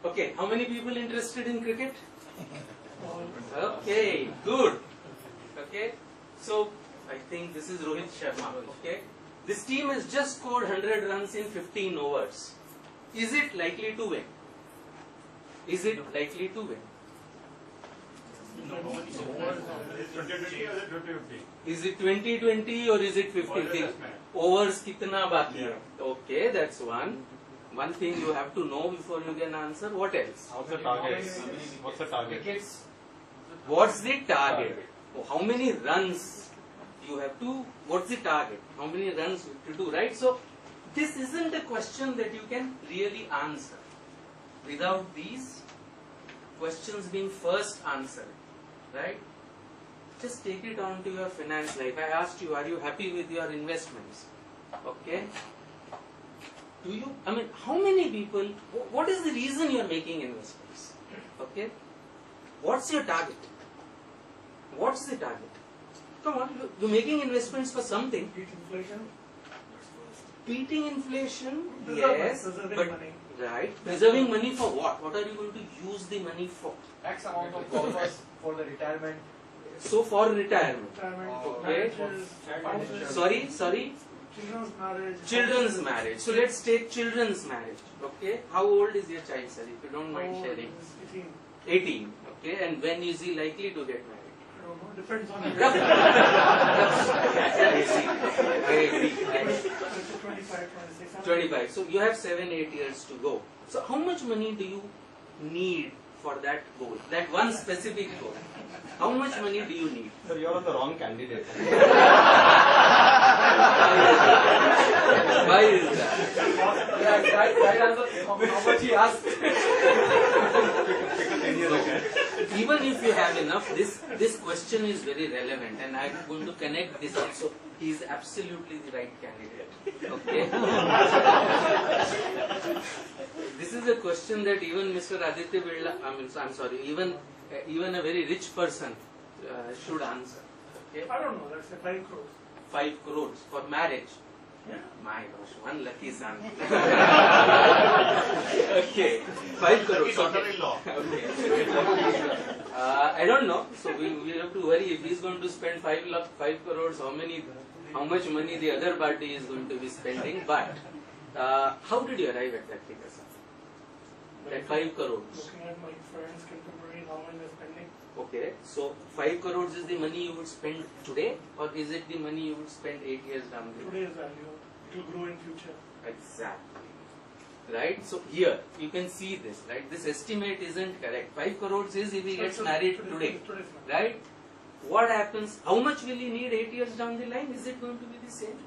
Okay, how many people interested in cricket? Okay, good. Okay, so I think this is Rohit Sharma. Okay, this team has just scored 100 runs in 15 overs. Is it likely to win? Is it likely to win? Is it 20-20 or is it 50-50? Overs kitna baki hai? Okay, that's one. One thing you have to know before you can answer. What else? What's the target? What's the target? What's the target? How many runs you have to? What's the target? How many runs you have to do? Right? So this isn't a question that you can really answer without these questions being first answered. Right? Just take it on to your finance life. I asked you, are you happy with your investments? Okay. Do you, I mean, how many people, what is the reason you are making investments? Okay. What's your target? What's the target? Come on, you're making investments for something. Beat inflation. Beating inflation, Yes, but right. Preserving money for what? What are you going to use the money for? X amount of dollars for the retirement. So for retirement. Okay. Sorry. Children's marriage. Children's marriage. So let's take children's marriage. Okay. How old is your child, sir? If you don't mind sharing. 18. 18. Okay. And when is he likely to get married? I don't know. Depends on Very 25, 26. 25. So you have 7-8 years to go. So how much money do you need for that goal? That one specific goal. How much money do you need? Sir, you're on the wrong candidate. Why is that? Right answer. How much he asked? Even if you have enough, this question is very relevant, and I'm going to connect this also. He is absolutely the right candidate. Okay. This is a question that even Mr. Aditya Birla, I'm sorry, even a very rich person should answer. Okay. I don't know. Let's say 5 crores. 5 crores for marriage. Yeah. My gosh, one lucky son. Okay, 5 crores. Okay. I don't know. So we have to worry if he's going to spend 5 crores. How much money the other party is going to be spending? But how did you arrive at that figure, sir? That 5 crores. Looking at my friends, contemporaries, how much they're spending. Okay, so 5 crores is the money you would spend today, or is it the money you would spend 8 years down the road? Today's value. It will grow in future. Exactly. Right? So here you can see this, right? This estimate isn't correct. 5 crores is if he gets married today. Right? What happens? How much will he need 8 years down the line? Is it going to be the same?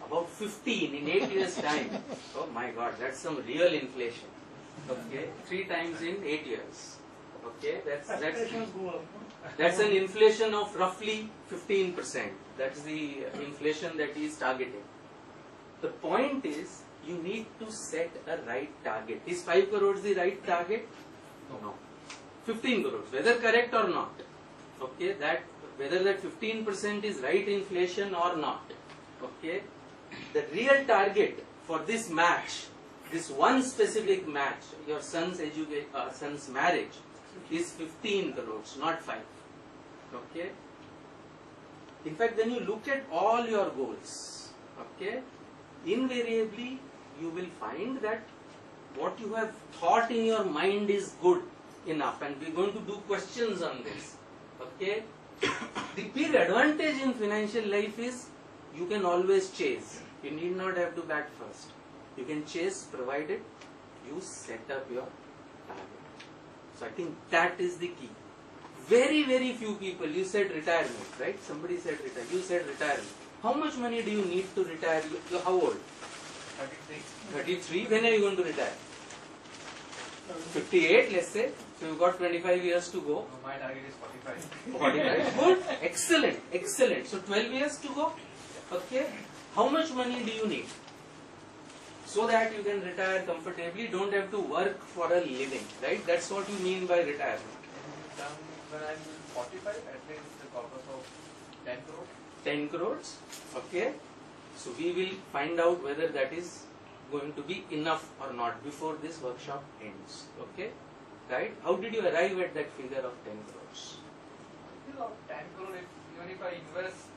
About 15 in 8 years time. Oh my God, that's some real inflation. Okay, 3 times in 8 years. Okay, that's an inflation of roughly 15%. That's the inflation that he is targeting. The point is, you need to set a right target. Is 5 crores the right target? No. 15 crores, whether correct or not. Okay, that whether that 15% is right inflation or not. Okay, the real target for this match, this one specific match, your son's marriage, is 15 crores, not 5. Okay. In fact, when you look at all your goals, okay, invariably you will find that what you have thought in your mind is good enough, and we're going to do questions on this. Okay. The big advantage in financial life is you can always chase. You need not have to bat first. You can chase provided you set up your target. So I think that is the key. Very, very few people, you said retirement, right? Somebody said retirement. You said retirement. How much money do you need to retire? You're how old? 33. 33. When are you going to retire? 58, let's say. So you've got 25 years to go. My target is 45. 45. Good. Excellent. Excellent. So 12 years to go. Okay. How much money do you need? So that you can retire comfortably, don't have to work for a living, right? That's what you mean by retirement. When I'm 45, at least the corpus of 10 crores. 10 crores, okay. So we will find out whether that is going to be enough or not before this workshop ends. Okay, right? How did you arrive at that figure of 10 crores? 10 crore, even if I invest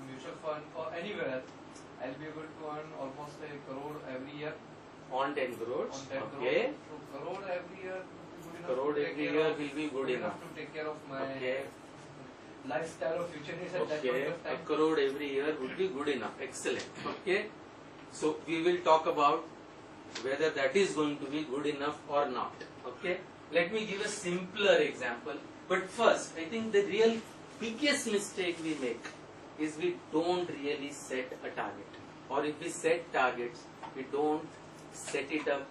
mutual fund or anywhere, I'll be able to earn almost a crore every year. On 10 crores. On 10 Okay. crore. So crore every year will be good enough. Crore to take every care year of- will be good enough. to take care of my Okay. lifestyle or future needs at that point Okay. of A time. crore every year would be good enough. Excellent. Okay. So we will talk about whether that is going to be good enough or not. Okay. Let me give a simpler example. But first, I think the real biggest mistake we make is we don't really set a target. Or if we set targets, we don't set it up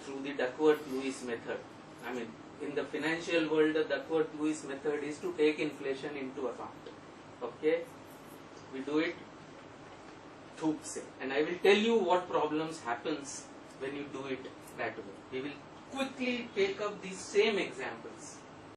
through the Duckworth-Lewis method. I mean, in the financial world, the Duckworth-Lewis method is to take inflation into account. Okay? We do it through say. And I will tell you what problems happens when you do it that way. We will quickly take up these same examples